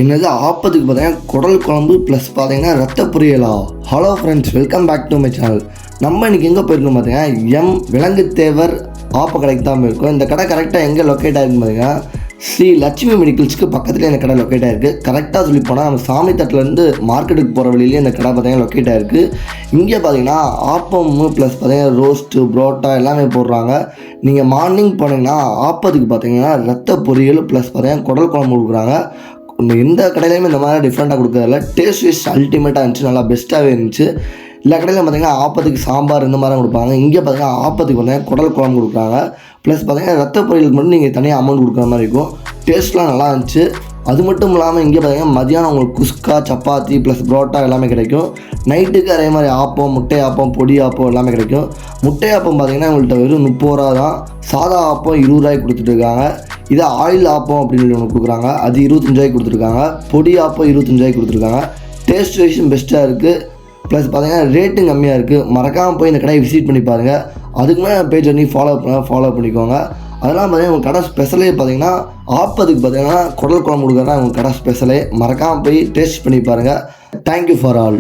என்னது ஆப்பத்துக்கு பார்த்தீங்கன்னா குடல் குழம்பு ப்ளஸ் பார்த்தீங்கன்னா ரத்த பொரியலா. Hello friends, welcome back to my channel. நம்ம இன்றைக்கி எங்கே போயிருக்கோம் பார்த்தீங்கன்னா விலங்குத்தேவர் ஆப்ப கடைக்கு தான் போயிருக்கோம். இந்த கடை கரெக்டாக எங்கே லொக்கேட் ஆகிருக்குன்னு பார்த்தீங்கன்னா ஸ்ரீ லட்சுமி மெடிக்கல்ஸ்க்கு பக்கத்தில் இந்த கடை லொக்கேட் ஆகிருக்கு. கரெக்டாக சொல்லி போனால் நம்ம சாமி தட்டிலேருந்து மார்க்கெட்டுக்கு போகிற வழியிலே இந்த கடை பார்த்தீங்கன்னா லொக்கேட் ஆகிருக்கு. இங்கே பார்த்தீங்கன்னா ஆப்பம் ப்ளஸ் பார்த்தீங்கன்னா ரோஸ்ட்டு புரோட்டா எல்லாமே போடுறாங்க. நீங்கள் மார்னிங் போனீங்கன்னா ஆப்பத்துக்கு பார்த்தீங்கன்னா ரத்த பொரியல் ப்ளஸ் பார்த்தீங்கன்னா குடல் குழம்பு கொடுக்குறாங்க. எந்த கடையிலையுமே இந்த மாதிரி டிஃப்ரெண்ட்டாக கொடுக்குறதில்ல. டேஸ்ட் வைஸ் அல்டிமேட்டாக இருந்துச்சு, நல்லா பெஸ்ட்டாகவே இருந்துச்சு. எல்லா கடையிலும் பார்த்தீங்கன்னா ஆப்பத்துக்கு சாம்பார் இந்த மாதிரி கொடுப்பாங்க. இங்கே பார்த்தீங்கன்னா ஆப்பத்துக்கு பார்த்தீங்கன்னா குடல் குழம்பு கொடுக்குறாங்க. ப்ளஸ் பார்த்தீங்கன்னா ரத்த பொரியலுக்கு மட்டும் நீங்கள் தனியாக அமௌண்ட் கொடுக்குற மாதிரி இருக்கும். டேஸ்ட்லாம் நல்லா இருந்துச்சு. அது மட்டும் இல்லாமல் இங்கே பார்த்தீங்கன்னா மதியானம் உங்களுக்கு குஸ்கா, சப்பாத்தி ப்ளஸ் புரோட்டா எல்லாமே கிடைக்கும். நைட்டுக்கு அதே மாதிரி ஆப்பம், முட்டை ஆப்பம், பொடி ஆப்பம் எல்லாமே கிடைக்கும். முட்டை ஆப்பம் பார்த்தீங்கன்னா உங்கள்கிட்ட வெறும் 30 ரூபா தான். சாதா ஆப்பம் 20 ரூபாய்க்கு கொடுத்துட்ருக்காங்க. இதை ஆயில் ஆப்பம் அப்படின்னு ஒன்று கொடுக்குறாங்க, அது 25 ரூபாய்க்கு கொடுத்துருக்காங்க. பொடி ஆப்பம் 25 ரூபாய்க்கு கொடுத்துருக்காங்க. டேஸ்ட் வைஸும் பெஸ்ட்டாக இருக்குது. ப்ளஸ் பார்த்தீங்கன்னா ரேட்டும் கம்மியாக இருக்குது. மறக்காமல் போய் இந்த கடையை விசிட் பண்ணி பாருங்கள். அதுக்கு மேலே பேஜ் பண்ணி ஃபாலோ பண்ணிக்கோங்க. அதெல்லாம் பார்த்தீங்கன்னா உங்கள் கடை ஸ்பெஷலே பார்த்தீங்கன்னா ஆப்பத்துக்கு பார்த்தீங்கன்னா குடல் குழம்பு கொடுக்குறதா உங்கள் கடை ஸ்பெஷலே. மறக்காமல் போய் டேஸ்ட் பண்ணி பாருங்கள். Thank you for all.